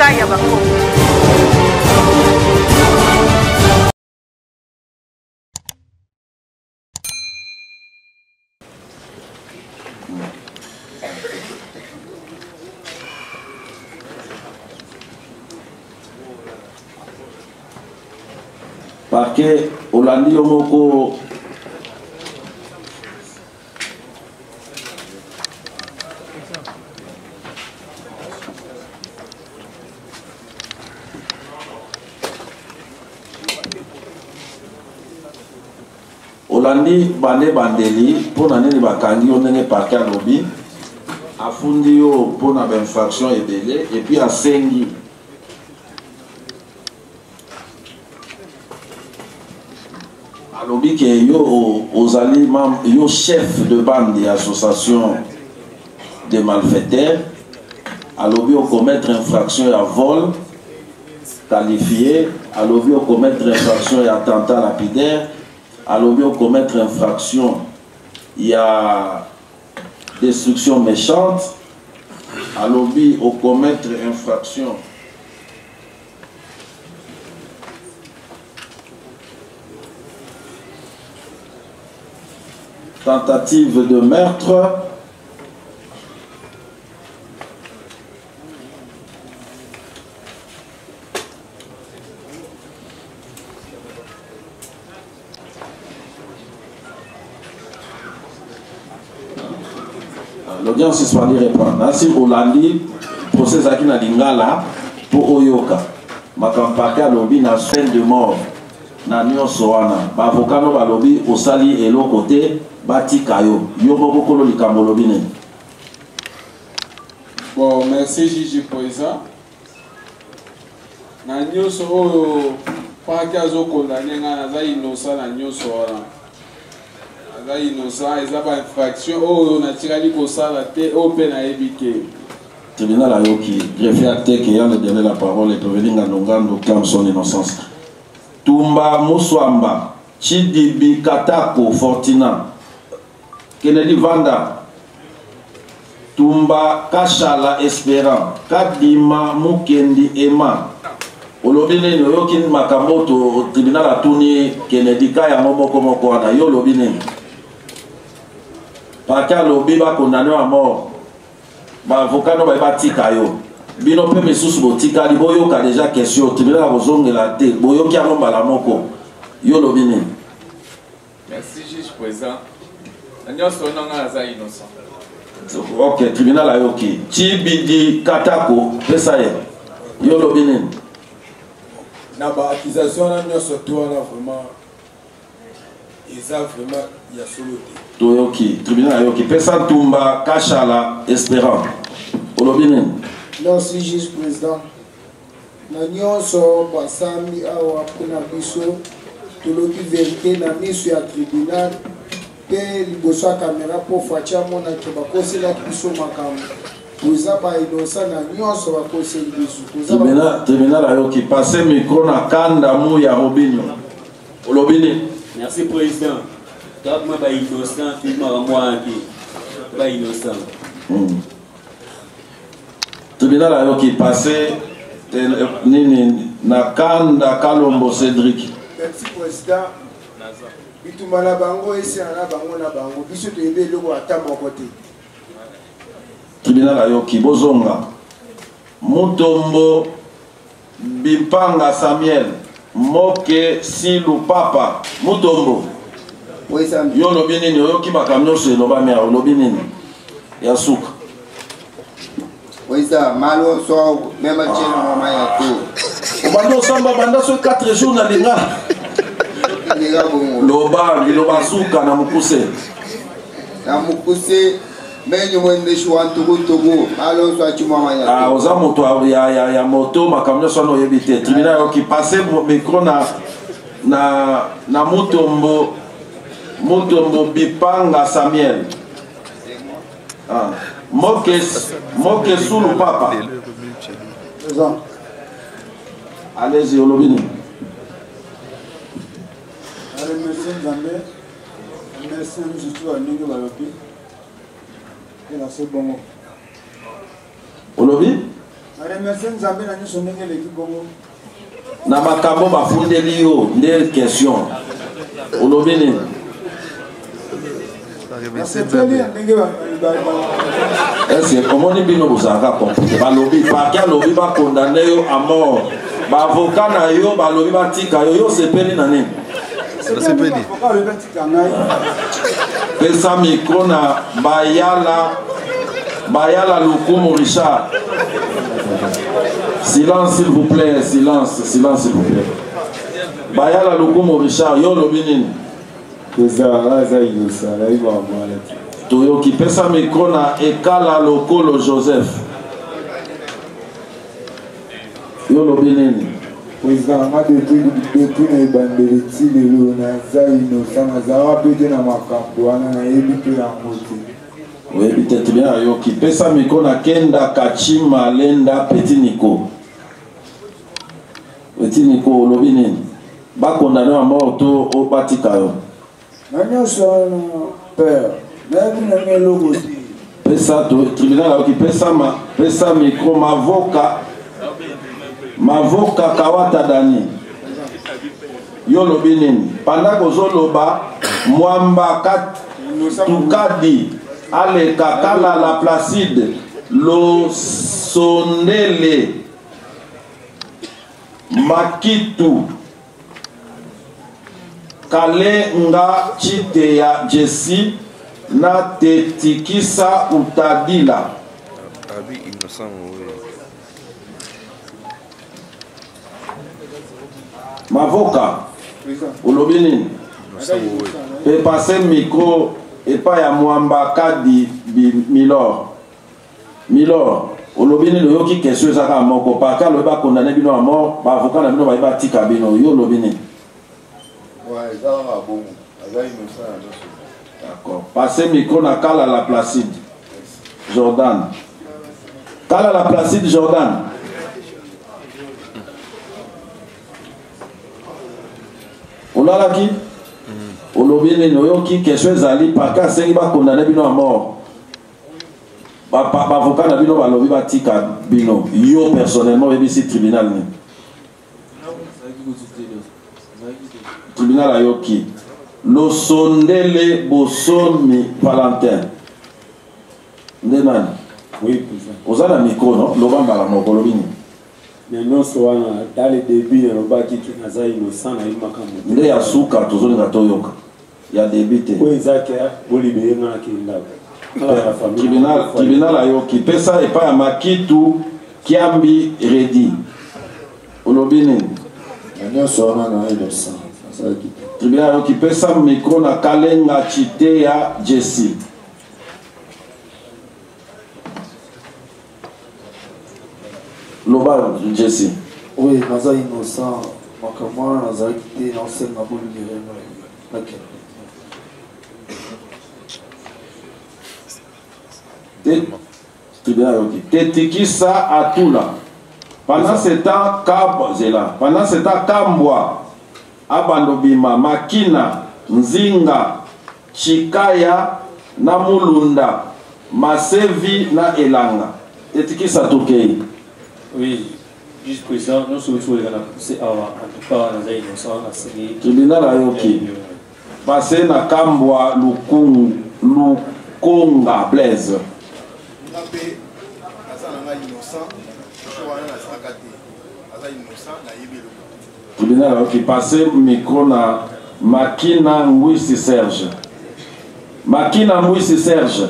epai ya bango. Parquet Olandi Omoko Olandi bande bandeli pour nani bakangi onenge parquet à lobby afundi yo pour na infraction ebele et puis asengi alobi ke yo ozali yo chef de bande de association de malfaiteurs alobi o commettre infraction à vol qualifié alobi o commettre infraction à attentat lapidaire alobi o commettre infraction à destruction méchante alobi o commettre infraction tentative de meurtre, l'audience est soignée répond. Ainsi, Olandi, procès à qui n'a lingala pour Oyoka. Ma campagne lobby n'a peine de mort. Na nyo soana. Ba avocat no ba lobby au sali et l'autre côté. Bati Kayo, Yobo Bokolo Likamolobine. Bon, merci Gigi Poisa. Na nyoso oyo paki azo condamné nga naza innocent na nyoso wana. Naza innocent eza ba infraction oyo natikali kosala te oyo mpe nayebi te. Tribunal ayoki, greffier acté qui a donné la parole et prévenir Ngandongando clame son innocence. Tumba Muswamba, Chidibi Katako Fortina. Kennedy Vanda Tumba Kashala Espérant Kadima Mukendi Emma Olobine Yokin Makamoto tribunal atuni Kennedy Kaya Momoko Mokwana Yo Lobine Paka Lobi ba condamné à mort ba avocat no ba batika yo bino pe mesusu botika li boyo ka déjà question tribunal bozongela te boyo ki amomba la moko Yo Lobine. Merci juge président. Innocent. Ok, tribunal ayoki. Chibidi Katako, Pesaye. Yo Lobine. Na ba accusation na nyoso toi là vraiment ils ont vraiment il y a solo te. Toyoki, tribunal ayoki. Pesa Tumba Kashala Espérant. Olobine. Merci juge président. Na nyoso basami awa kuna biso tolobi vérité na miso ya tribunal. Et liboso ya caméra pour fatia mona ke bakosela biso makambo oza ba innocent na nyonso bakoseli biso tribunal ayoki passe micro na kanda mu ya Robinho Olobine. Merci président. Top moi ba innocent tout moi qui ba innocent. Tribunal ayoki passe nini na kanda Kalombo Cédric. Merci président. Bitumana bango esi na bango na bango biso to yebe loko ata moko te. Tribunal ayoki bozonga Mutombo Bipanga Samuel Moke Silu Papa Mutombo. Yo Lobine ni oyoki makamyo se loba mea Lobine ni ya suka. Oisa malo so même chena mama ya to. Obando samba banda so 4 jours na linga. Loba suka na mukuse menyo mwende shwa ntugu malo so achuma manya oza moto ya moto makamyo so no yebite tribunal yo ki passer micro na Mutombo Bipanga Samuel Moke Sulu Papa. Allez-y Olobine. Merci Nzambe. Merci Nzutu à Ningo Balobi. Et là c'est bon. Olobi? na makambo bafundeli yo nde question olobi nini est-ce omoni bino bozalaka compliqué balobi parke alobi bakondane yo à mort baavocat na yo balobi batika yo yo sepeli na nini pesa micro na bayala Lukumu Richard. Silence s'il vous plaît, silence s'il vous plaît. Bayala Lukumu Richard, yo lobinin. Toyo ki pesa micro na ekala lokolo Joseph. Yo lobinin. Président, ma depuis na bandeleti lelo na zaino sana zawa pete na makambo wana na yebi ya moto. Oui, peut-être bien yo ki pesa micro na Kenda Kachima Lenda Petit Nico. Petit Nico lobinin. Ba condamné à mort to o batika yo. Nanya son père. Na logo. Pesa to tribunal yo ki pesa micro Mavoka Kawata Dani yo lobi nini panda kozoloba mwamba tukadi ale kakala la Placide lo sondele makitu kale nga chite ya Jesi na tetikisa utadila abi innocent Mavoka olobi nini pe passer micro epa ya mwamba kadi Milor olobi nini oyoki question ezaka moko parka lobi bakondane bino ya mort baavocat na bino bayeba tika bino yo olobi nini d'accord passer micro na Kala la Placide Jordan Kala la Placide Jordan olalaki olobi nini oyoki question ezali parke asengi bakondane bino ya mort bavocat na bino balobi batika bino yo personnellement oyebisi tribunal nini tribunal ayoki losondele bosomi Valentin nde nani oza na micro no lobambaka moko olobi nini mais non soit dans le début on va dire que naza innocent na makambo nde ya suka tozolinga toyoka ya début te po ezaka bolibere na kinda tribunal ayoki pesa epa ya Makitu Kiambi Redi olobi nini tribunal ayoki pesa micro na Kalenga chite ya Jesi Loba Jesse. Oui, naza innocent. Makamwa naza quitté dans ce ngabo libéré. OK. Tetikisa Atula. Pendant ce temps, pendant ce temps, Kambwa, Abandobima, Makina, Nzinga, Chikaya, Namulunda, Masevi na Elanga. Tetikisa Tokei. Oui, juste président, nous sommes tous les gars c'est en tout cas dans les innocents la série. Tribunal ayoki. Passé na Kambwa Lukonga Blaise. Tribunal ayoki passé micro na Makina Ngwisi Serge. Makina Ngwisi Serge.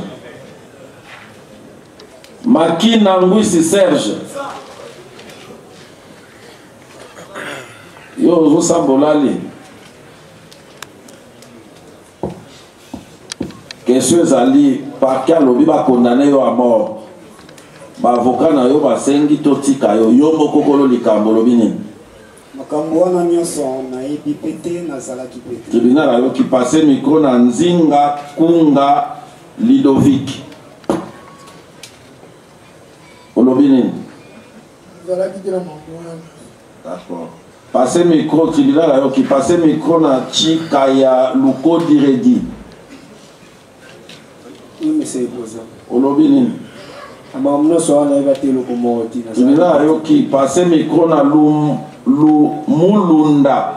Makina Ngwisi Serge. Yo ozosambolali question ezali parke alobi bakondane yo a mort baavocat na yo basengi totika yo mokokolo likambo olobi nini makambo wana nyonso nayebi pete nazalaki pete tribunal ayoki pase micro na Nzinga Kunga Ludovic olobi nini nazalaki te na mambo wana d'accord passé micro tribunal ayoki passé micro na Chikaya Lukodi Redi oui monsieur le président olobi nini Tribunal ayoki passe micro na Mulunda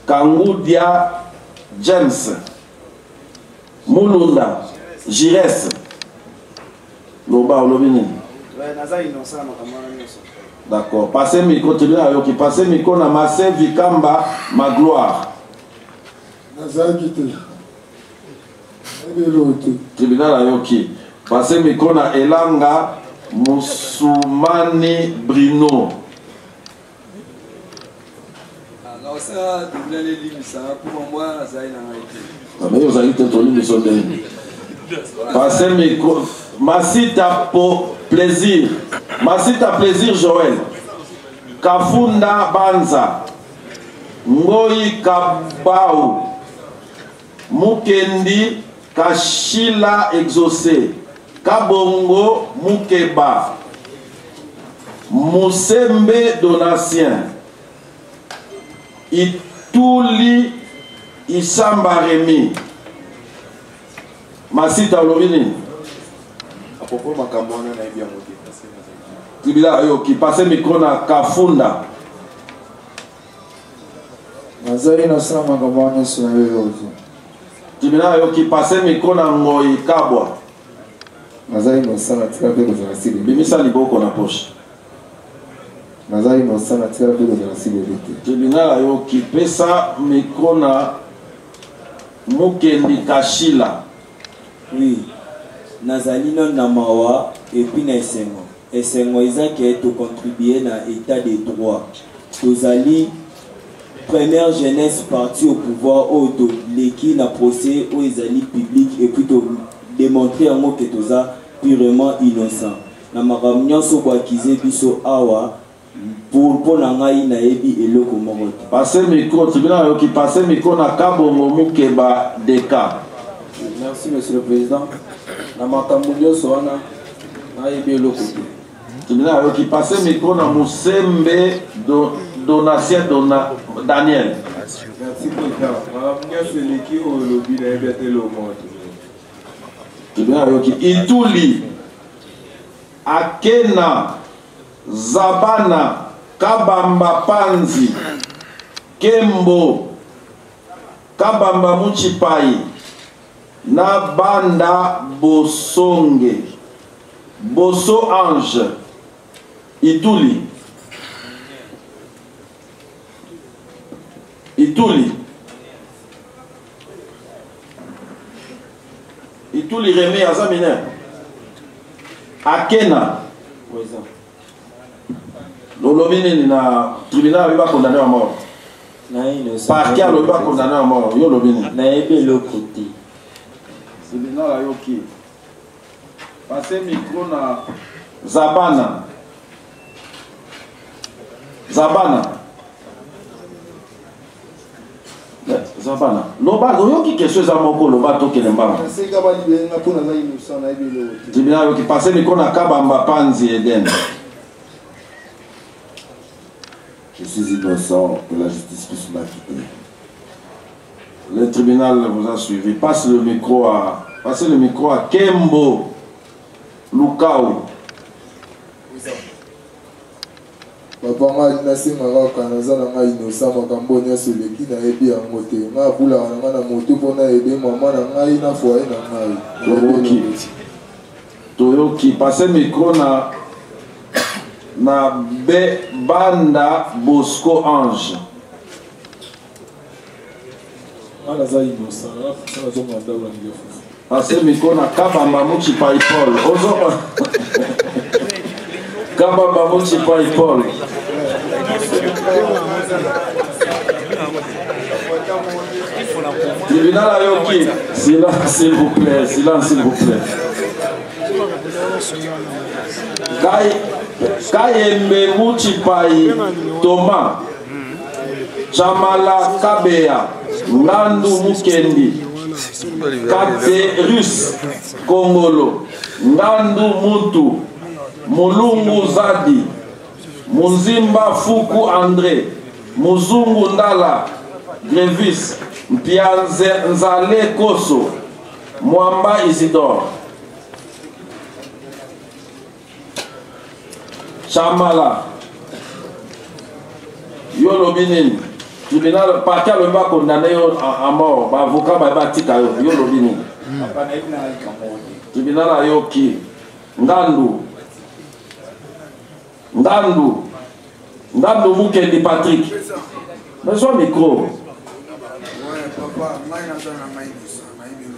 Kangudia James Mulunda Jires Loba Olobini. D'accord. Passez micro, tribunal ayoki passez micro na Massé Vikamba Magloire. Tribunal ayoki passez micro na Elanga Moussoumani Brino. Passez micro. Masita pour plaisir. Masita plaisir Joël. Kafunda Banza. Ngoi Kabau. Mukendi Kashila exaucé. Kabongo Mukeba. Musembe Donatien. Ituli Isamba Remi. Masita Olobini. Tribunal ayoki passe micro na Kafunda. Tribunal ayoki passe micro na Ngoi Kabwa. Bimisa liboko na poche. Tribunal ayoki pesa micro na Mukendi Kashila. Oui. Nazali non namawa et puis na esengo. Esengo eza qui est contribuer na état de droit. Tozali première jeunesse partie au pouvoir au l'équi na procès au ezali public et puis to démontrer en mot que toza purement innocent. Na makamnyo so kwa kize biso awa pour na ngai na ebi eloko moko. Passer micro tribunal qui passer micro na Kabongo Mukeba Deka. Merci Monsieur le Président. Namakamulio Soana, Naïbe Lokote. Tribunal qui passe micro na Musembe Donatien Daniel. Merci Président. Namakamulio celui qui au lobby n'a pas été le monde. Tribunal qui Ituli Akena Zabana Kabamba Panzi Kembo Kabamba Muchipai na banda Bosonge Boso Ange Ituli Rémi Azamine Akena Lolobini na tribunal il va condamner à mort. Parquet il va condamner à mort. Yo lobini. Na ebe lokote. Tribunal ayoki. Passez micro na Zabana. Loba yoki quelque chose à moko loba to kelembama. Tribunal ayoki passez micro na Kabamba Panzi Eden. Je suis innocent, que la justice puisse m'acquitter. Le tribunal vous a suivi. Passez le micro à Kembo Lukao. Papa nga nasi ngaka naza na nga innocent makambo nyonso leki na yebi yango te nga abulaka na nga na moto mpona ede mama na ngai na foye na ngai toyoki passe micro na Banda Bosco Ange. Passe micro na Kabamba Muchipai Paul. Kabamba Muchipai Paul. Tribunal ayoki. Silence s'il vous plaît. Silence s'il vous plaît. Kayembe Muchipai Thomas Chamala Kabea Ngandu Mukendi Katerus Kongolo Ngandu Mutu Mulungu Zadi Munzimba Fuku André Muzungu Ndala Grevis Mpianze Nzale Koso Mwamba Isidore. Chamala. Yo lobini. Tribunal parquet le ba condamné à mort. Ba avocat ba batika yo lobini. Tribunal ayoki. Ngandu Mukendi Patrick. Mais son micro.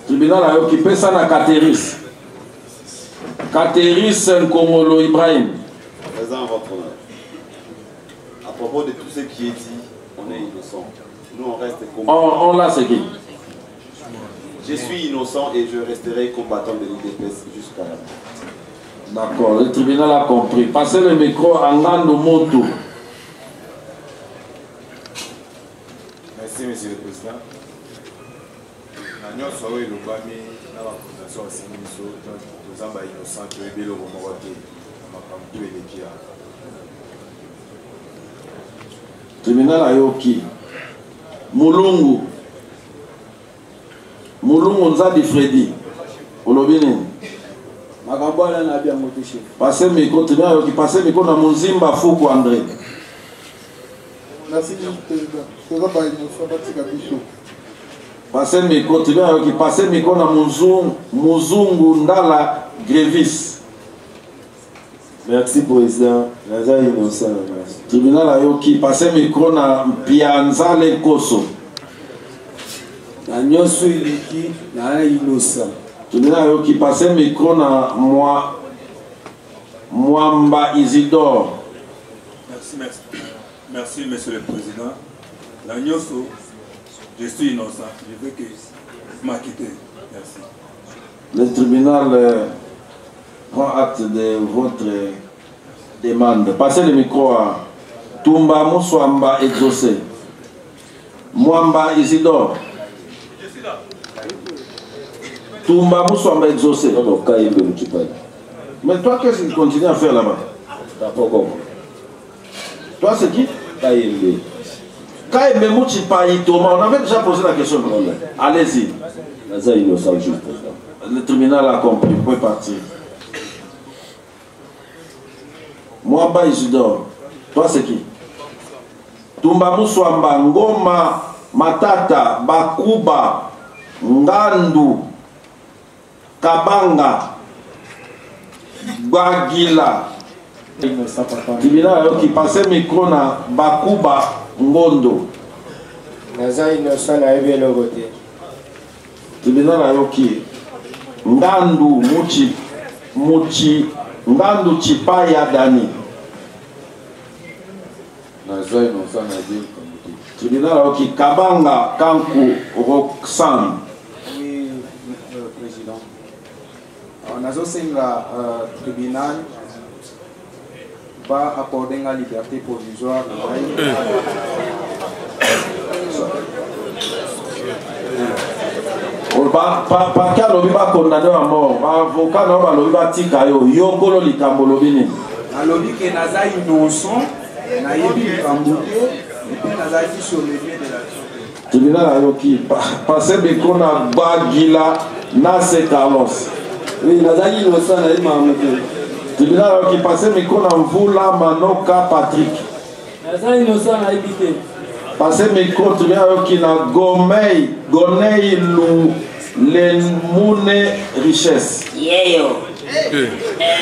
Tribunal a occupé ça na Cateris. Cateris Nkongolo Ibrahim. Présent votre honneur. À propos de tout ce qui est dit, on est innocent. Nous on reste combattants. On l'a segué. Je suis innocent et je resterai combattant de l'UDPS jusqu'à la fin. D'accord, le tribunal a compris. Passez le micro à Ngando Montou. Merci, Monsieur le Président. Nous sommes le Bami, nous avons la fondation nous avons innocent, nous avons le Momoté, nous avons tout Tribunal Ayoki. Mulungu Nzadi Freddy. Olobini. Magambala na bia motoche. Passez micro, tribunal Ayoki. Passez micro na Muzimba Fuku André. Merci, Président. Président Baïno, Batika Bichot. Passez micro, tribunal Ayoki. Passez micro na Muzungu Ndala Grevis. Merci, Président. Naza innocent. Tribunal Ayoki. Passez micro na Pianzale Koso. Na nyoso iliki na innocent. Tribunal Ayoki. Passez micro na Mwamba Isidore. Merci, Monsieur le Président. La Nyoso, je suis innocent. Je veux que vous m'acquittez. Merci. Le tribunal prend acte de votre demande. Passez le micro à Tumba Mouswamba exaucé. Mwamba Isidore. Je suis là. Tumba Mouswamba exaucé. Non, Kaïmbe Mouchipai. Mais toi, qu'est-ce qu'il continue à faire là-bas? Toi, c'est qui? Kaïmbe. Kaïmbe Mouchipai, Thomas, on avait déjà posé la question. Allez-y. Naza innocent, Monsieur le Président. Le tribunal a compris, vous pouvez partir. Mwamba Isidore, toi c'est qui? Tumba Mouswamba, Ngoma, Matata, Bakuba, Ngandu, Kabanga, Bagila. Tribunal qui passait micro na Bakuba, Ngondo. Naza innocent na ebe le côté. Tribunal ayoki Ngandu Ngandu Chipaya Dani. Naza innocent na ebe le Tribunal ayoki Kabanga Kanku Roxane. Oui, Président. On a aussi un tribunal va accorder la liberté provisoire. Par quel lobby va condamner à mort? Avocat non va lobby va tikayo yokolo likambo lobby ni. Un lobby qui naza innocent, na yebi likambo et puis naza qui sur le bien de l'action. Tribunal ayoki passer beko na Bagila na se Carlos. Oui, naza innocent na yebi mamote. Tribunal ayoki passer beko na Mvula Manoka Patrick. Naza innocent na yebi te. Passer micro tribunal qui na Gonei Lu Lemune Richesse. Yeyo.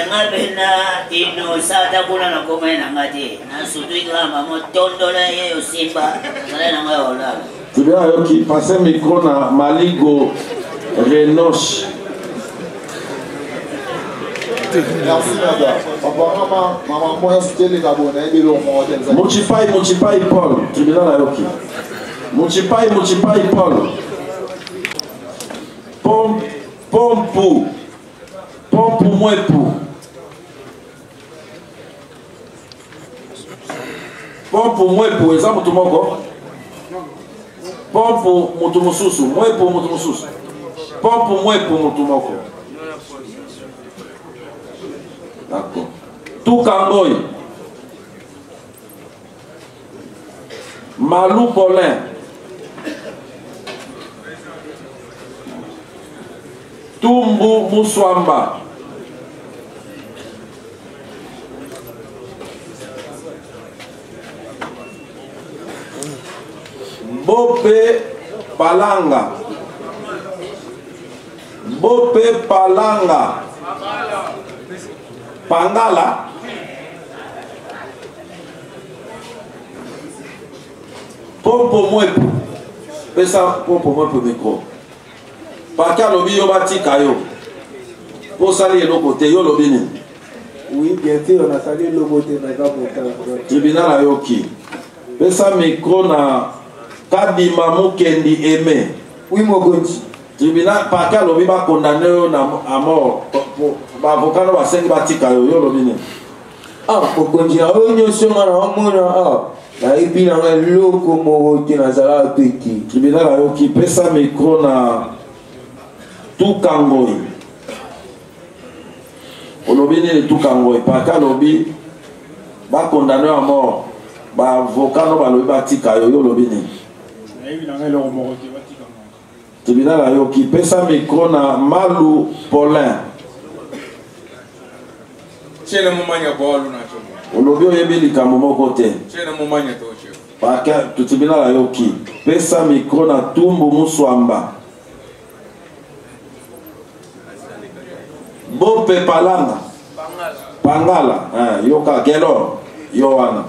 Ngabena inosata kuna na Gomei na ngati. Na sudui kama motondola yeyo Simba. Sala na ngayo la. Tribunal qui passer micro na Maligo Renoche. Merci, madame. Apparemment, maman, moi, c'était les abonnés de l'homme. Muchipai Paul, tribunal ayoki. Muchipai Paul. Pompu Mwepu. Pompu Mwepu, exemple tout moko. Pompu mutu mususu, Mwepu mutu mususu. Pompu Mwepu mutu moko. D'accord. Tout Kangoy. Malou Paulin. Tumbu Mouswamba. Bope Palanga. Bope Palanga. Pangala. Pompo Mwepo. Pesa Pompo Mwepo micro. Paka lobi yo bati kayo. Pour salir le côté yo lobini. Oui, bien sûr, on a sali le côté tribunal a yoki. Pesa micro na Kadima Mukendi Aimé. Oui, Mogonji. Tribunal Paka lobi ba condamné à mort. Ba avocat va sengi bati kayo yo lobini. Ah, Mogonji a onyo songa na amona na ibi na loko mo na sala peki. Tribunal a yoki pesa micro na tout Kangoi. Olobini ni tout Kangoi. Paka lobi ba condamné à mort. Ba avocat no ba lobi bati kayo yo lobini. Tribunal a yoki pesa micro na Malu Paulin. Chena mumanya bolu na chomo. Olobi oyebi likambo moko te. Chena mumanya to chef. Paka tribunal a yoki pesa micro na Tumbu Muswamba. Bope Palanga. Pangala. Yoka Gelo. Yohana.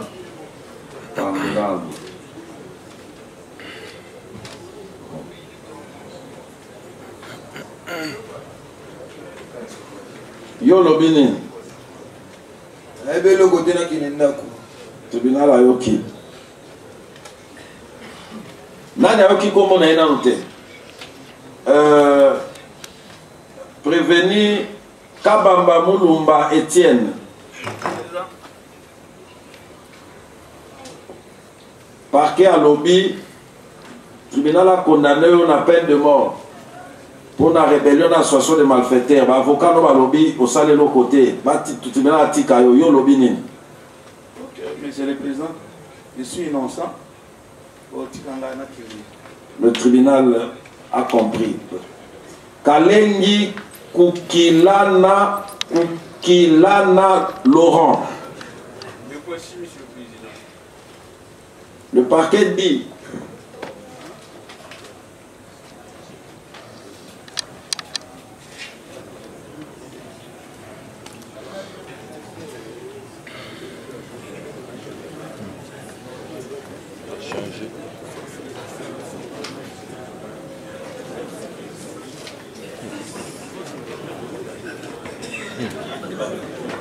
Pangala. Yo lobini. Ebe logo tena kinendaku. Tribunal a yoki. Nani a yoki komo na ina note. Prévenir Kabamba Mulumba Etienne. Parquet à lobby. Tribunal a condamné à peine de mort. Pour la rébellion d'association de malfaiteurs, l'avocat no lobby au salé l'autre côté, tout le monde a dit yo lobby ni. Ok, monsieur le président, je suis innocent. Le tribunal a compris. Kalengi Kukilana Laurent. Mais voici, monsieur le président. Le parquet dit.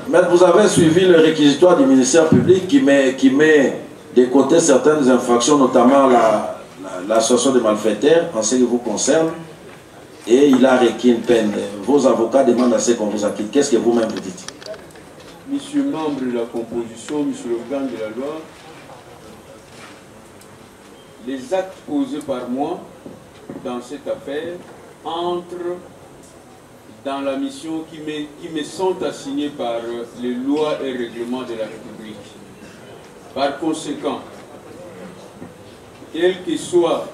Mais vous avez suivi le réquisitoire du ministère public qui met de côté certaines infractions, notamment l'association de malfaiteurs, en ce qui vous concerne, et il a requis une peine. Vos avocats demandent à ce qu'on vous acquitte. Qu'est-ce que vous-même vous dites? Monsieur membre de la composition, monsieur le organe de la loi, les actes posés par moi dans cette affaire entrent dans la mission qui me sont assignés par les lois et règlements de la République. Par conséquent, quelles que soient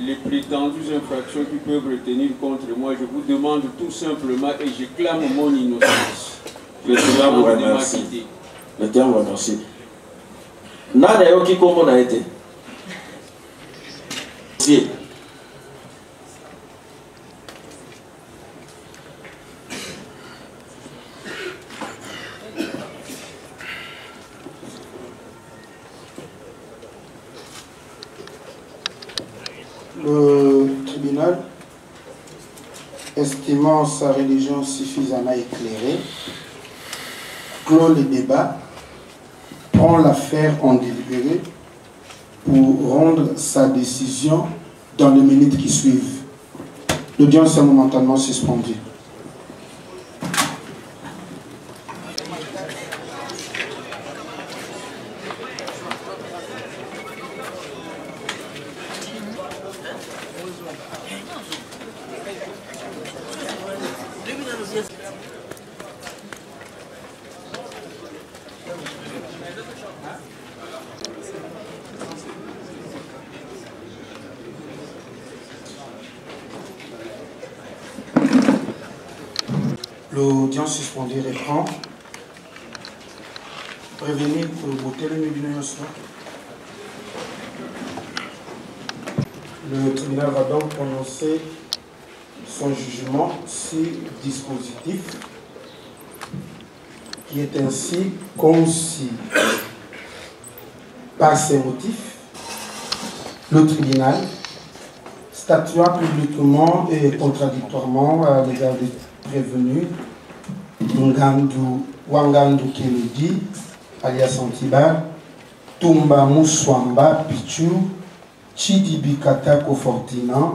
les prétendues infractions qui peuvent retenir contre moi, je vous demande tout simplement et je clame mon innocence. Le terme vous remercie. Le terme vous remercie. Nana yoki komo na été. Si. Le tribunal, estimant sa religion suffisamment éclairée, clôt le débat, prend l'affaire en délibéré pour rendre sa décision dans les minutes qui suivent. L'audience est momentanément suspendue. L'audience suspendue reprend. Prévenir pour voter le milieu. Le tribunal va donc prononcer son jugement sur dispositif qui est ainsi conçu. Par ces motifs, le tribunal statua publiquement et contradictoirement à l'égard des prévenus Wangandu Keledi, alias Antibar, Tumba Muswamba Pichu, Chidi Katako Fortina,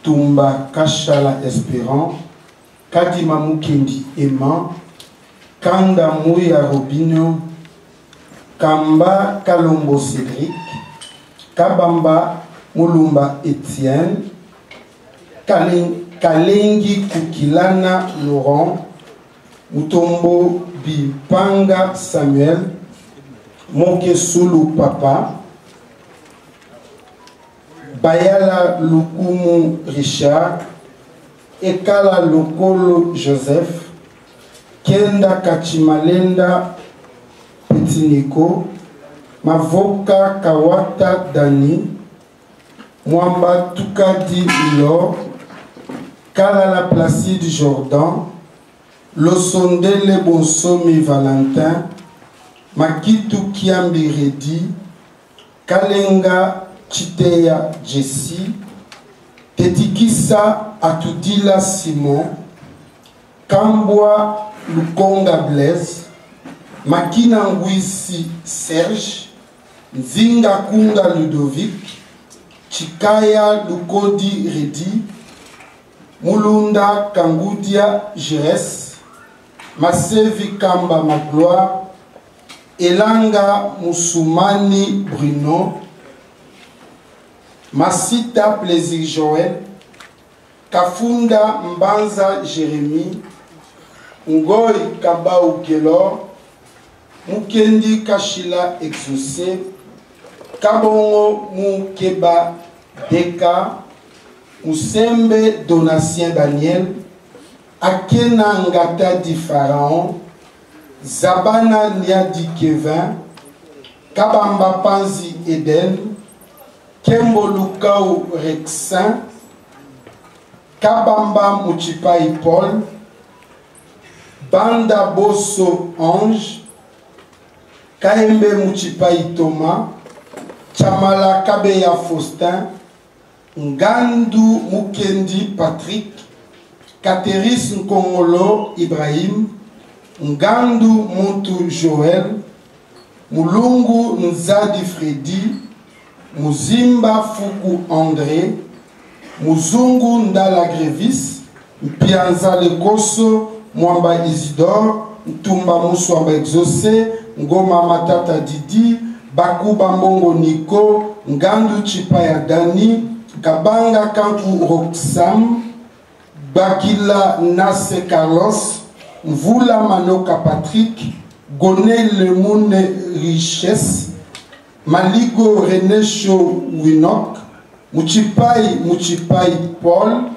Tumba Kashala Espérant, Kadima Mukendi Emma, Kanda Mouya Robinho, Kamba Kalombo Cédric, Kabamba Mulumba Etienne, Kalengi Kukilana Laurent, Mutombo Bipanga Samuel, Moke Sulu Papa, Bayala Lukumu Richard, Ekala Lokolo Joseph, Kenda Kachimalenda Petiniko, Mavoka Kawata Dani, Mwamba Tukadi Ilor, Kalala Placide Jordan, Losondele Bonsomi Valentin, Makitu Kiambi Redi, Kalenga Chiteya Jessie, Tetikisa Atudila Simon, Kambwa Lukonga Blaise, Makina Ngwisi Serge, Nzinga Kunga Ludovic, Chikaya Lukodi Redi, Mulunda Kangudia Jires, Masevi Kamba Magloire, Elanga Musumani Bruno, Masita Plaisir Joël, Kafunda Mbanza Jérémy, Ngoy Kabau Kelor, Mukendi Kashila Exaucé, Kabongo Mukeba Deka, Musembe Donatien Daniel, Akena Ngata di Pharaon, Zabana Niadi Kevin, Kabamba Panzi Eden, Kembo Lukau Rexin, Kabamba Muchipai Paul, Banda Bosso Ange, Kaembe Muchipai Thomas, Chamala Kabeya Faustin, Ngandu Mukendi Patrick, Kateris Nkongolo Ibrahim, Ngandu Muntu Joël, Mulungu Nzadi Freddy, Muzimba Fuku André, Muzungu Ndala Grevis, Mpianza Lekoso, Mwamba Isidore, Ntumba Muswamba Exaucé, Ngoma Matata Didi, Bakuba Mbongo Nico, Ngandu Chipaya Dani, Kabanga Kanku Roxam, Bakila Nase Carlos, Mvula Manoka Patrick, Gone Lemune Richesse, Maligo René Cho Winok, Muchipai Paul,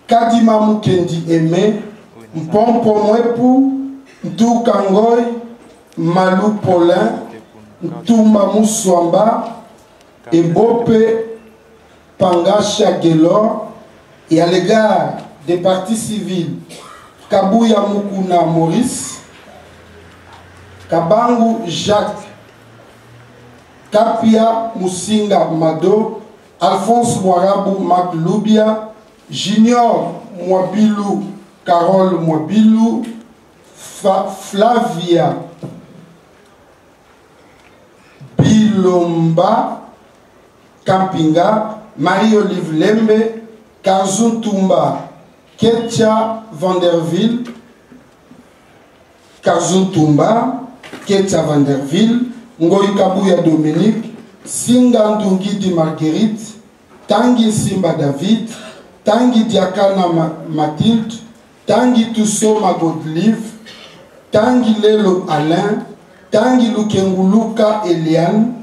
Kadima Mukendi Aimé, Mpompo Mwepu, Ntukangoy, Malou Paulin, Ntumba Muswamba, Ebope Pangasha Gelor, et à l'égard des partis civils, Kabouya Mukuna Maurice, Kabangu Jacques, Kapia Musinga Mado, Alphonse Mwarabu Mac Lubia, Junior Mwabilou Carole Mwabilou, Flavia Bilomba Campinga, Marie-Olive Lembe, Karzun Tumba, Ketia Vanderville, Karzun Tumba, Ketia Vanderville, Ngoy Kabouya Dominique, Singa Ndungidi Marguerite, Tangi Simba David, Tangi Diakana Mathilde, Tangi Toussoma Godlive, Tangi Lelo Alain, Tangi Lukenguluka Eliane,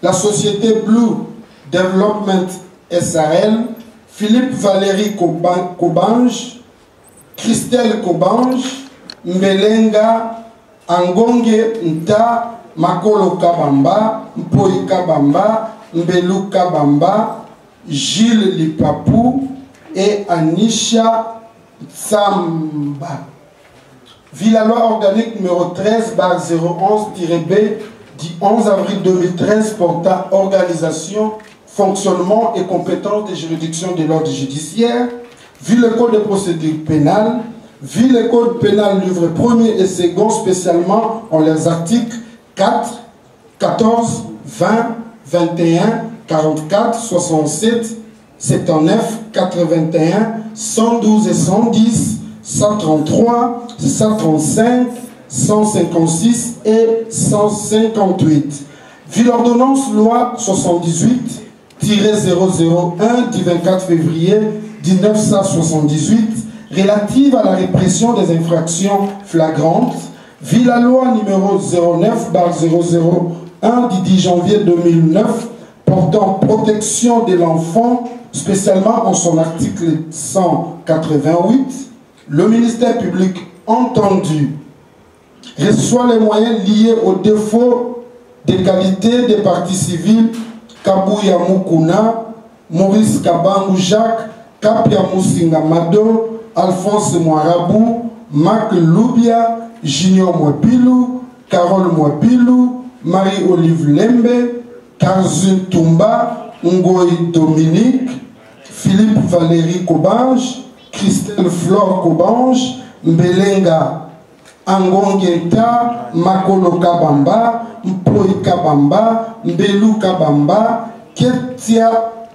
la société Blue Development SARL, Philippe Valérie Kobange, Christelle Kobange, Mbelenga, Angonge Nta, Makolo Kabamba, Mpoi Kabamba, Mbelu Kabamba, Gilles Lipapou et Anisha Tsamba. Vu la loi organique numéro 13/011-B du 11 avril 2013 portant organisation, fonctionnement et compétences des juridictions de l'ordre judiciaire, vu le code de procédure pénale, vu le code pénal livre 1er et 2 spécialement en les articles 4, 14, 20, 21, 44, 67, 79, 81, 112 et 110, 133, 135, 156 et 158. Vu l'ordonnance loi 78-001 du 24 février 1978 relative à la répression des infractions flagrantes, vu la loi numéro 09/001 du 10 janvier 2009 portant protection de l'enfant, spécialement en son article 188, le ministère public entendu reçoit les moyens liés au défaut d'égalité des parties civiles Kabouya Mukuna, Maurice Kabangu Jacques, Kapia Musinga Mado, Alphonse Moirabou, Marc Loubia, Junior Mwapilou, Carole Mwapilou, Marie-Olive Lembe, Karzun Tumba, Ngoï Dominique, Philippe Valérie Kobange, Christelle Flore Kobange, Mbelenga Angongenta, Makolo Kabamba, Mpoi Kabamba, Mbelou Kabamba, Ketia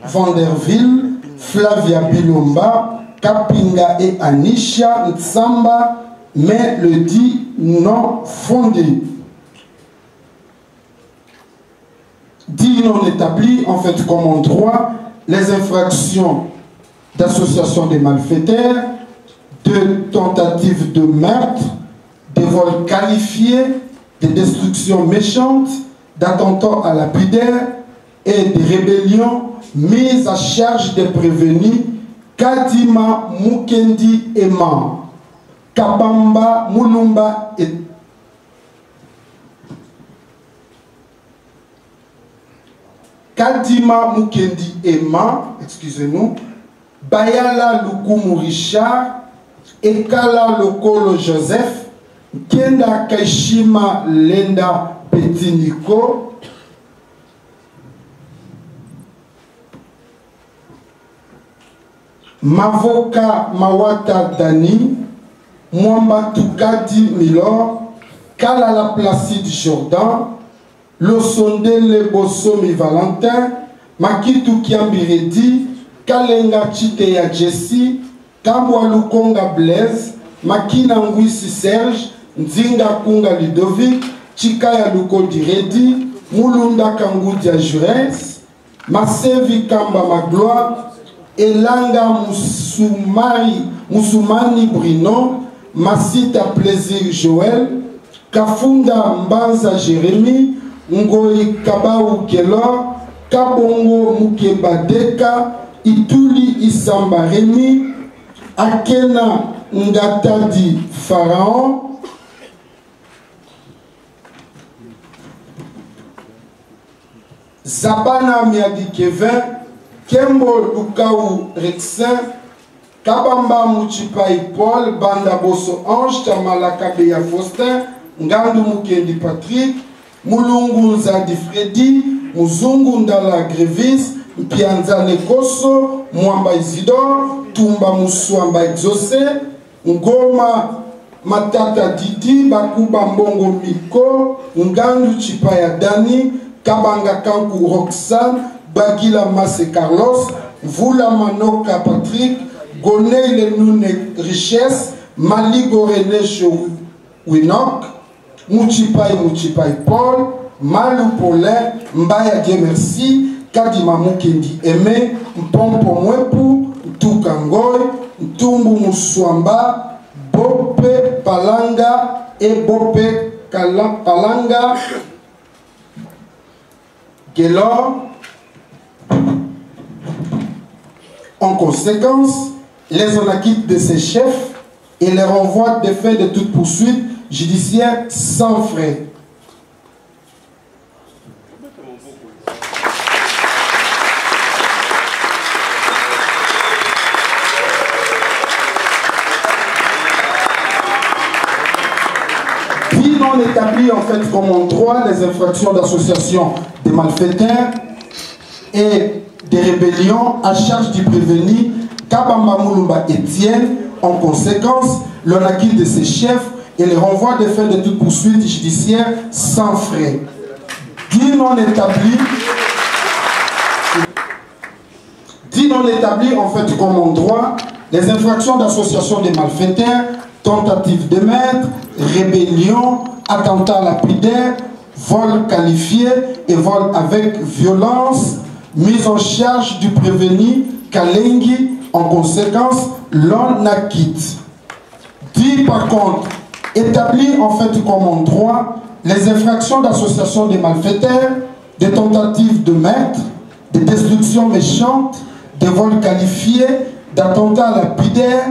Vanderville, Flavia Bilomba, Kapinga et Anisha Ntsamba, mais le dit non fondé. Dit non établi, en fait, comme en droit, les infractions d'association des malfaiteurs, de tentatives de meurtre, de vols qualifiés, de destructions méchantes, d'attentats à la pudeur et de rébellions mises à charge des prévenus Kadima Mukendi Ema, Kabamba Mulumba et Kadima Mukendi Ema, excusez-nous, Bayala Lukumu Richard, Ekala Lokolo Joseph, Kenda Kaishima Lenda Petiniko, Mavoka Mawata Dani, Mwamba Tukadi Milor, Kalala Placide Jordan, Losondele Bosomi Valentin, Makitu Kiambiredi, Kalenga Chiteya Jessie, Kabwa Lukonga Blaise, Makina Ngwisi Serge, Nzinga Kunga Ludovic, Chikaya Lukodi Redi, Mulunda Kangudia Jures, Masevi Kamba Magloire, Elanga Musumani Brino, Masita Plaisir Joël, Kafunda Mbanza Jérémy, Ngoi Kabau Kelor, Kabongo Mukebadeka, Ituli Isamba Rémi, Akena Ngatadi Pharaon, Zabana Miadi Kevin, Kembo Lukau Rexin, Kabamba Muchipai Paul, Banda Bosso Ange, Tamalaka Beya Faustin, Ngandu Mukendi Patrick, Mulungu Nzadi Freddy, Muzungu Ndala Grevis, Mpianza Nekoso, Mwamba Isidore, Tumba Muswamba Exaucé, Ngoma Matata Didi, Bakuba Mbongo Miko, Ngandu Chipaya Dani, Kabanga Kanku Roxane, Bagila Masse Carlos, Vula Manoka Patrick, Gonei Lenune Richesse, Maligo René Winok, Muchipai Paul, Malou Paulin, Mbaya Dieu merci, Kadima Mukendi Aimé, Mpompo Mwepu, Tukangoy, Tumbu Muswamba, Bope Palanga et Bope Palanga, Gelor. En conséquence, les en acquittent de ses chefs et les renvoient des faits de toute poursuite judiciaire sans frais. dit non établi en fait comme en droit les infractions d'association des malfaiteurs et des rébellions à charge du prévenu Kabamba Moulumba Étienne. En conséquence, l'on acquitte de ses chefs et les renvoie des fins de toute poursuite judiciaire sans frais. Dit non établi en fait comme en droit les infractions d'association des malfaiteurs, tentative de meurtre, rébellion, attentat lapidaire, vol qualifié et vol avec violence, mise en charge du prévenu Kalengi. En conséquence, l'on acquitte. Dit par contre, établi en fait comme en droit les infractions d'association des malfaiteurs, des tentatives de meurtre, de destruction méchante, de vols qualifiés, d'attentats lapidaires,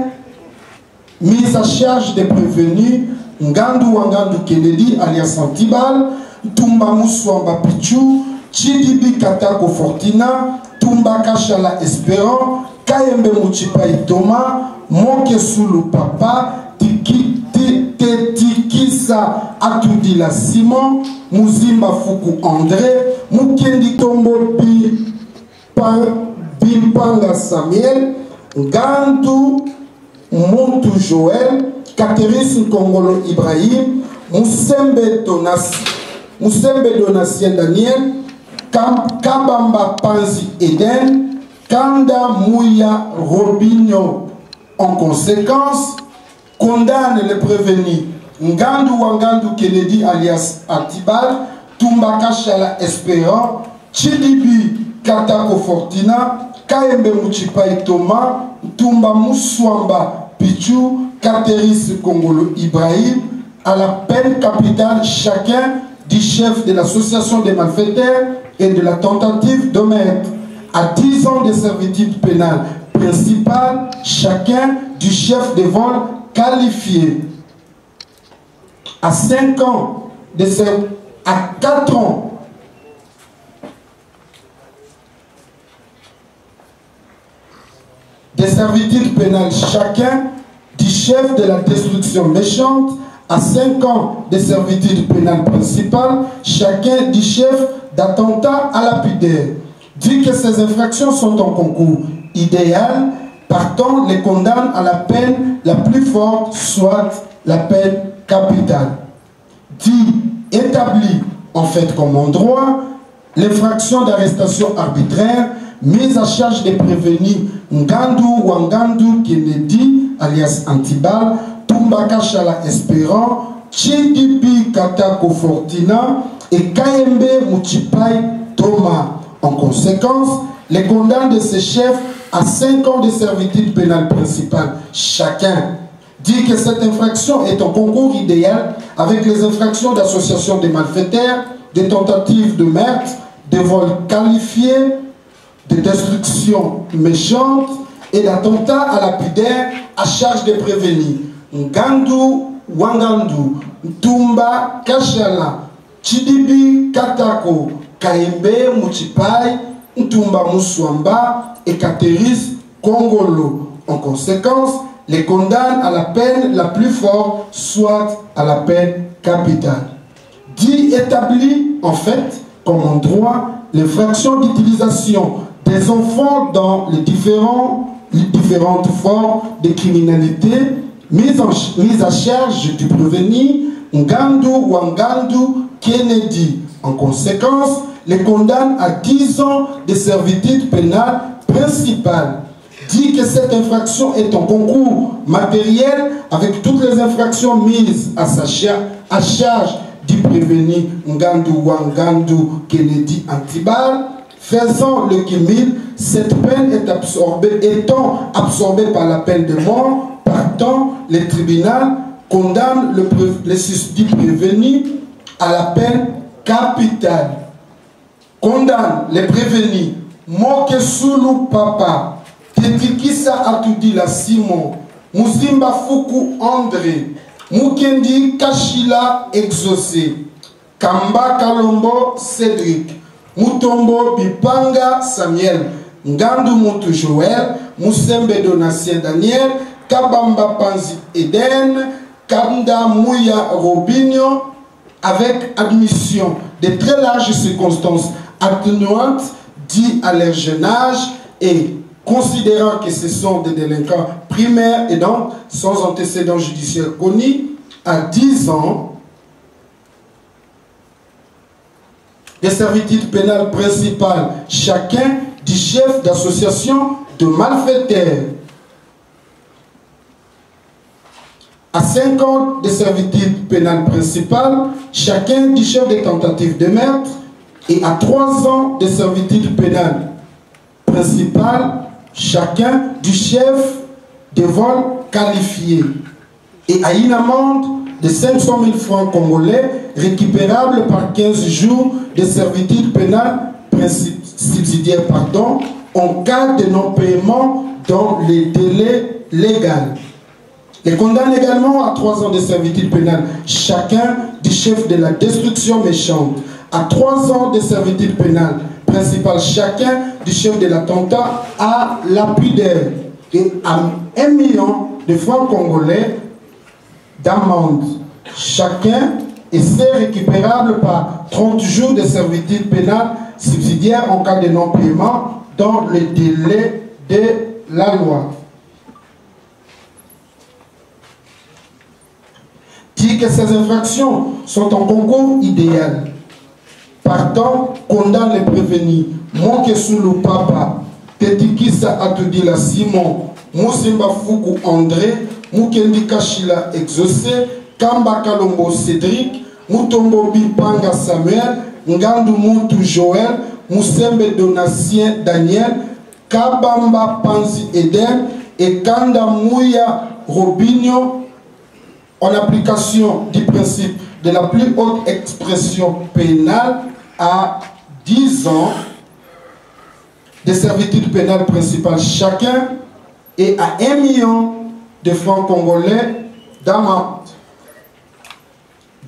mise à charge des prévenus Ngandu Wangandu Kennedy alias Antibal, Tumba Mouswamba Pichu, Chidibi Katako Fortina, Tumba Kashala Espérant, Kayembe Muchipai Thomas, Moke Sulu Papa, Tikisa Atudila Simon, Muzimba Fuku André, Mukendi Tombo Bimpanga Samuel, Gandu Montu Joël, Kateris Kongolo Ibrahim, Musembe Donatien Daniel, Kabamba Panzi Eden, Kanda Mouya Robinho. En conséquence, condamne les prévenus Ngandu Wangandu Kennedy alias Atibal, Tumba Kashala Espérant, Chidibi Katako Fortina, Kayembe Muchipai Thomas, Tumba Mouswamba Pichu, Kateris Kongolo Ibrahim, à la peine capitale chacun du chef de l'association des malfaiteurs et de la tentative de meurtre, à 10 ans de servitude pénale principale chacun du chef de vol qualifié, à 5 ans de à 4 ans de servitude pénale chacun du chef de la destruction méchante, à 5 ans de servitude pénale principale chacun du chef d'attentat à lapidaire. Dit que ces infractions sont en concours idéal, partant les condamne à la peine la plus forte, soit la peine capitale. Dit établi en fait comme en droit l'infraction d'arrestation arbitraire mise à charge des prévenus Ngandu Wangandu Kennedy alias Antibal, Tumba Kashala Espérant, Chidibi Katako Fortina et Kayembe Muchipai Thomas. En conséquence, les condamne de ses chefs à 5 ans de servitude pénale principale chacun. Dit que cette infraction est en concours idéal avec les infractions d'association des malfaiteurs, des tentatives de meurtre, de vols qualifiés, de destruction méchante et d'attentats à lapidaire à charge des prévenus Ngandu Wangandu, Tumba Kashala, Chidibi Katako, Kayembe Muchipai, Ntumba Mouswamba et Kateris Kongolo. En conséquence, les condamne à la peine la plus forte, soit à la peine capitale. Dit établi, en fait, comme en droit, l'infraction d'utilisation des enfants dans les différentes formes de criminalité mise à charge du prévenu Ngandu Wangandu Kennedy. En conséquence, les condamne à 10 ans de servitude pénale principale. Dit que cette infraction est en concours matériel avec toutes les infractions mises à charge du prévenu Ngandu Wangandu Kennedy Antibal. Faisant le cumul, cette peine est étant absorbée par la peine de mort. Partant, le tribunal condamne le susdit prévenu à la peine capitale. Condamne les prévenus Moke Sulu Papa, Tetikisa Atudila Simon, Muzimba Fuku André, Mukendi Kashila Exaucé, Kamba Kalombo Cédric, Mutombo Bipanga Samuel, Ngandu Montu Joël, Musembe Donatien Daniel, Kabamba Panzi Eden, Kanda Mouya Robinho avec admission de très larges circonstances atténuantes dues à leur jeune âge et considérant que ce sont des délinquants primaires et donc sans antécédents judiciaires connus, à 10 ans de servitude pénale principale chacun du chef d'association de malfaiteurs, à 5 ans de servitude pénale principale chacun du chef de tentative de meurtre et à 3 ans de servitude pénale principale chacun du chef de vol qualifié et à une amende de 500 000 francs congolais récupérable par 15 jours de servitude pénale subsidiaire en cas de non-paiement dans les délais légaux. Les condamne également à 3 ans de servitude pénale chacun du chef de la destruction méchante, à 3 ans de servitude pénale principale chacun du chef de l'attentat à la pudeur et à 1 million de francs congolais d'amende chacun et c'est récupérable par 30 jours de servitude pénale subsidiaire en cas de non-paiement dans le délai de la loi. Dit que ces infractions sont en concours idéal. Partant, condamne les prévenus. Monke Sulu Papa, Tetikisa Atudila Simon, Moussimba Fuku André, Mukendi Kachila Exaucé, Kamba Kalombo Cédric, Mutombo Bipanga Samuel, Ngandu Muntu Joël, Moussembe Donatien Daniel, Kabamba Panzi Eden et Kanda Mouya Robinho en application du principe de la plus haute expression pénale à 10 ans de servitude pénale principale chacun et à 1 million de francs congolais d'amende.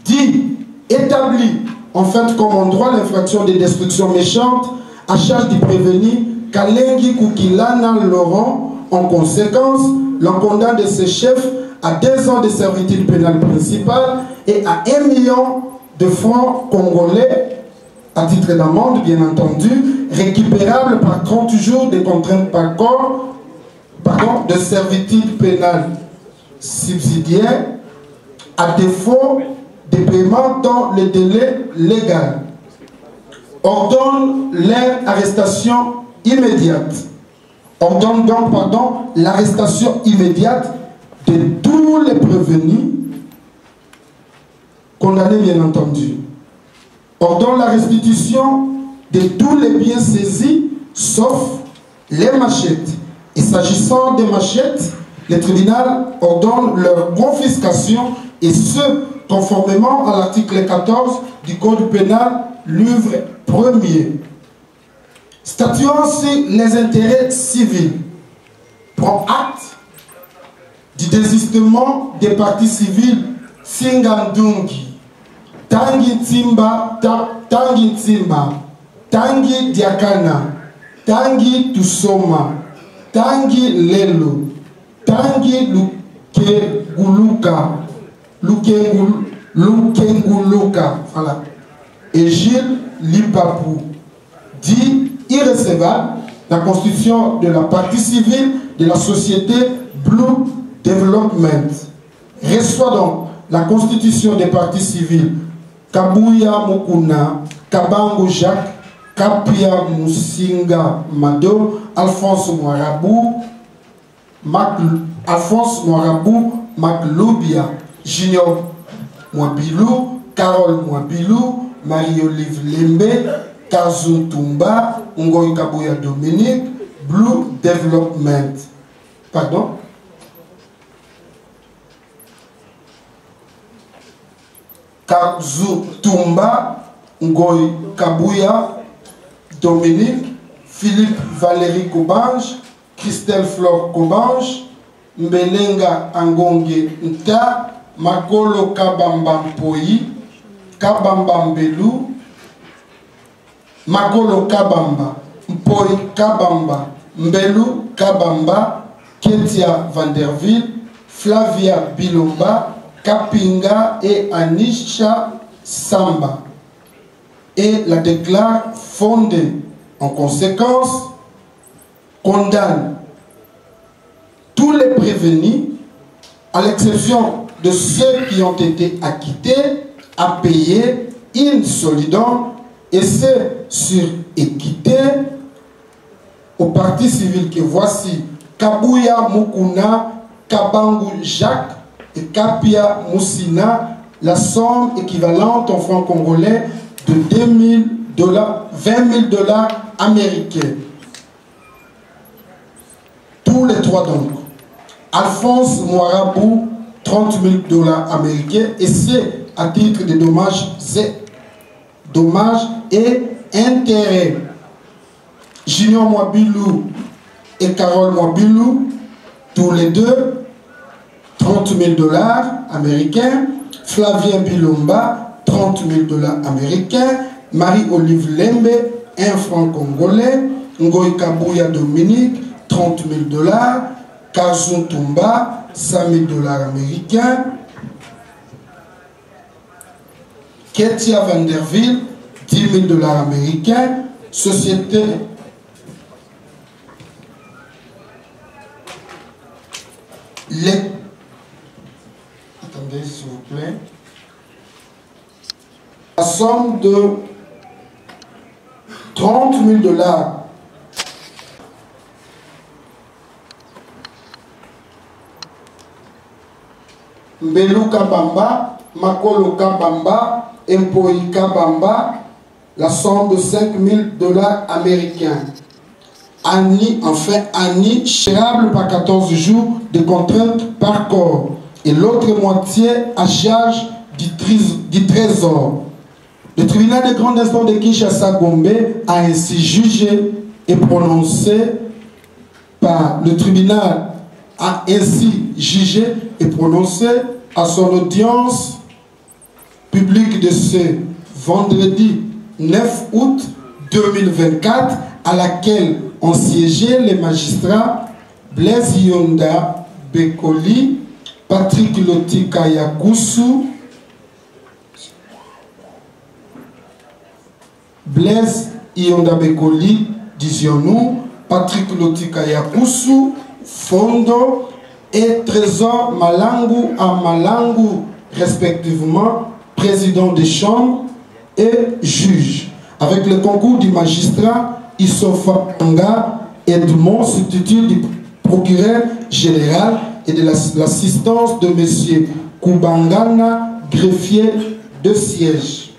Dit, établi en fait comme en droit l'infraction de destruction méchante à charge du prévenu Kalengi Koukilana Laurent. En conséquence, l'on condamne de ses chefs à 2 ans de servitude pénale principale et à 1 million de francs congolais à titre d'amende, bien entendu, récupérable par 30 jours de contrainte par corps, de servitude pénale subsidiaire, à défaut de paiement dans le délai légal. Ordonne leur arrestation immédiate. Ordonne donc, l'arrestation immédiate de tous les prévenus, condamnés bien entendu. Ordonne la restitution de tous les biens saisis, sauf les machettes. Et s'agissant des machettes, le tribunal ordonne leur confiscation, et ce, conformément à l'article 14 du Code pénal, livre 1er. Statuant sur les intérêts civils, prend acte du désistement des parties civiles Singandungi, Tangi Tsimba, Tangi Diakana, Tangi Tusoma, Tangi Lelo, Tangi Lukenguluka, voilà, et Gilles Lipapou, dit irrécevable la constitution de la partie civile de la société Blue Development. Reçoit donc la constitution des parties civiles Kabuya Mukuna, Kabango Jacques, Kapia Musinga Mado, Alphonse Moirabou, Maclubia, Junior Mwabilou, Carole Mwabilou, Marie-Olive Lembe, Kazu Tumba, Ngoy Kabuya Dominique, Blue Development. Pardon? Kazu Tumba, Ngoy Kabuya Dominique, Philippe Valérie Kobange, Christelle Flore Kobange, Mbelenga Angonge Nta, Makolo Kabamba Mpoyi, Kabamba Mbelu, Makolo Kabamba, Mpoyi Kabamba, Mbelu Kabamba, Ketia Vanderville, Flavia Bilomba, Kapinga et Anisha Samba et la déclare fondée. En conséquence, condamne tous les prévenus, à l'exception de ceux qui ont été acquittés, à payer in solidum et c'est sur équité au parti civil que voici Kabuya Mukuna, Kabangu Jacques et Kapia Moussina, la somme équivalente en francs congolais de $20 000 américains. Tous les trois donc. Alphonse Moirabou, $30 000 américains et c'est à titre de dommages et intérêts. Junior Mwabilou et Carole Mwabilou, tous les deux, $30 000 américains. Flavien Bilomba, $30 000 américains. Marie-Olive Lembe, 1 franc congolais. Ngoy Kabouya Dominique, $30 000. Kazun Tumba, $100 000 américains. Ketia Vanderville, $10 000 américains. Société Attendez s'il vous plaît. La somme de $30 000. Mbelu Kabamba, Makolo Kabamba, Empoi Kabamba, la somme de $5 000 américains. Annie, enfin Annie, chérable par 14 jours de contrainte par corps. Et l'autre moitié à charge du trésor. Le tribunal de grande instance de Kinshasa Gombe a ainsi jugé et prononcé par le tribunal a ainsi jugé et prononcé à son audience publique de ce vendredi 9 août 2024 à laquelle ont siégé les magistrats Blaise Yonda Bekoli, Patrick Lotika Yakusu, Blaise Yonda Bekoli, disions-nous, Patrick Lotika Yakusu, Fondo et Trésor Malangu à Malangu, respectivement, président des chambres et juge, avec le concours du magistrat Issofa Anga Edmond, substitut du procureur général et de l'assistance de M. Kubangana, greffier de siège.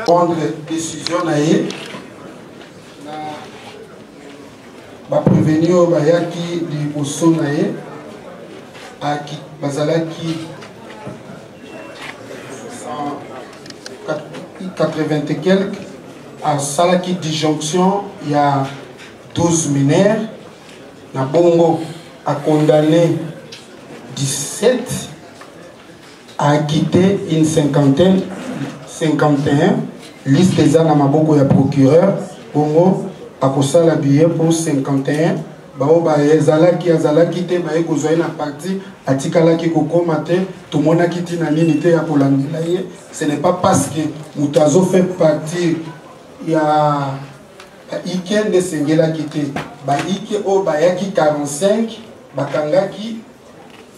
Prendre décision naïe va prévenir bayaki di bosso naïe à qui bazalaki 80 et quelques à salaki disjonction il y a 12 mineurs na bongo a condamné 17 à acquitter une cinquantaine 51 liste des na maboko ya procureur bongo akosala billet pour 51 bao ba ezalaki azalaki te ba ekozwa na parti atikalaki kokoma te tomonaki tina nini te ya kolandela ye. Ce n'est pas parce que mutazo fait partie ya ike de sengelaki te ba ike o ba yaki 45 bakangaki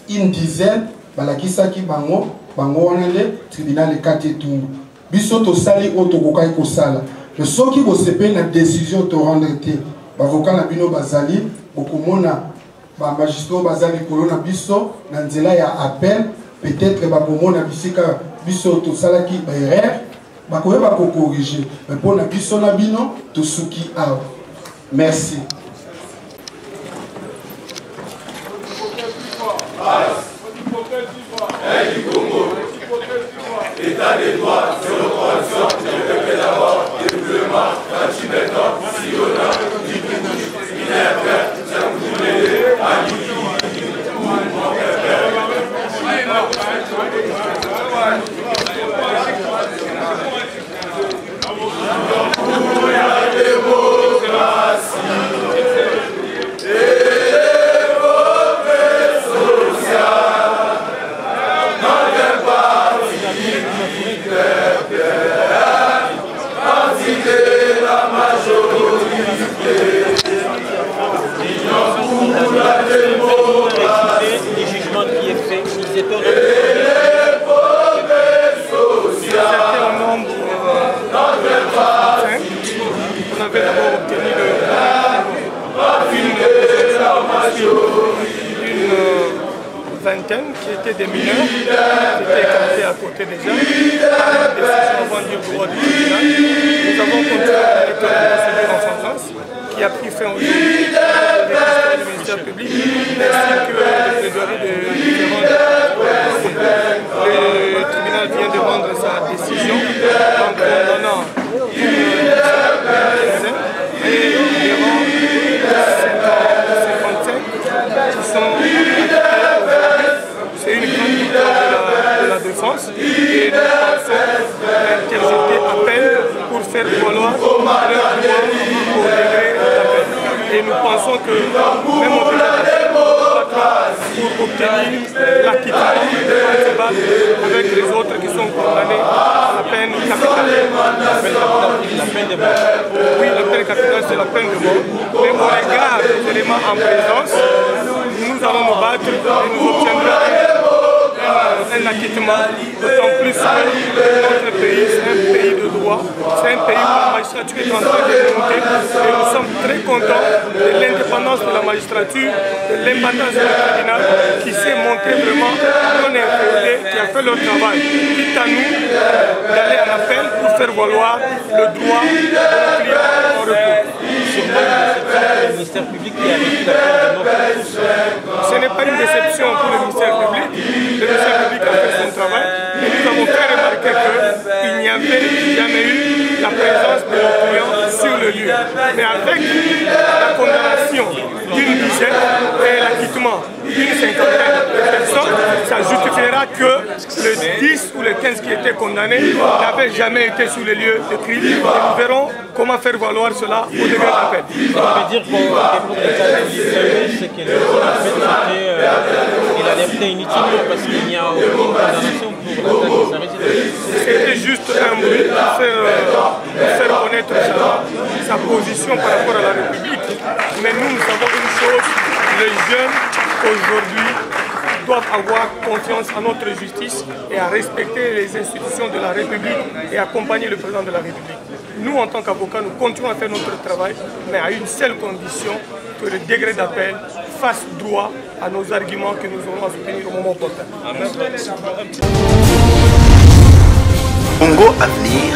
une dizaine balakisaki bango wana le tribunal ekati etumbu biso tosali oyo tokokaki kosala me soki bosepe na décision torendre te bavoka na bino bazali bokomona bamagistrat bazali likolo na biso na nzela ya appel peut-être bakomona bisika biso tosalaki baerreur bakoyeba kokorige me mpo na biso na bino tosuki awa. Merci. d'une vingtaine qui étaient des mineurs, qui étaient écartés à côté des jeunes, avant du droit du tribunal. Nous avons continué avec la procédure en France qui a pris fin aujourd'hui avec l'histoire du ministère public ainsi que le plaidoirie de différents. Le tribunal vient de rendre sa décision en condamnant et libérant 55 qui sont c'est une grande victoire de la défense et nous pensons interjeter appel pour faire valoir leur droit au degré d'appel. Et nous pensons que même au degré d'appel, pour obtenir l'acquittement avec les autres qui sont condamnés à la peine capitale. La peine de mort. Oui, la peine capitale, c'est la peine de mort. Mais au regard des éléments en présence, nous allons nous battre et nous obtiendrons un acquittement, d'autant plus que notre pays, c'est un pays de droit, c'est un pays où la magistrature est en train de monter et nous sommes très contents de l'indépendance de la magistrature, de l'indépendance du tribunal qui s'est monté vraiment non inféodé, qui a fait leur travail. Quitte à nous d'aller en appel pour faire valoir le droit de nos clients en recours. Le ministère public qui a vécu la peine de mort. Ce n'est pas une déception pour le ministère public. Le ministère public a fait son travail et nous avons fait remarquer qu'il n'y avait jamais eu la présence de nos clients sur le lieu. Mais avec la condamnation d'une dizaine et l'acquittement d'une cinquantaine de personnes, ça justifiera que le 10 ou le 15 qui étaient condamnés n'avaient jamais été sur le lieu de crime. Et nous verrons comment faire valoir cela au degré d'appel. Ça veut dire pour les cas de l'Israël, c'est que le il a été inutilement parce qu'il n'y a aucune condamnation pour l'attaque de sa résidence. C'était juste un bruit pour faire connaître sa position par rapport à la République. Mais nous savons une chose, les jeunes aujourd'hui doivent avoir confiance en notre justice et à respecter les institutions de la République et accompagner le président de la République. Nous, en tant qu'avocats, nous continuons à faire notre travail, mais à une seule condition, que le degré d'appel fasse droit à nos arguments que nous aurons à soutenir au moment opportun. Congo Avenir.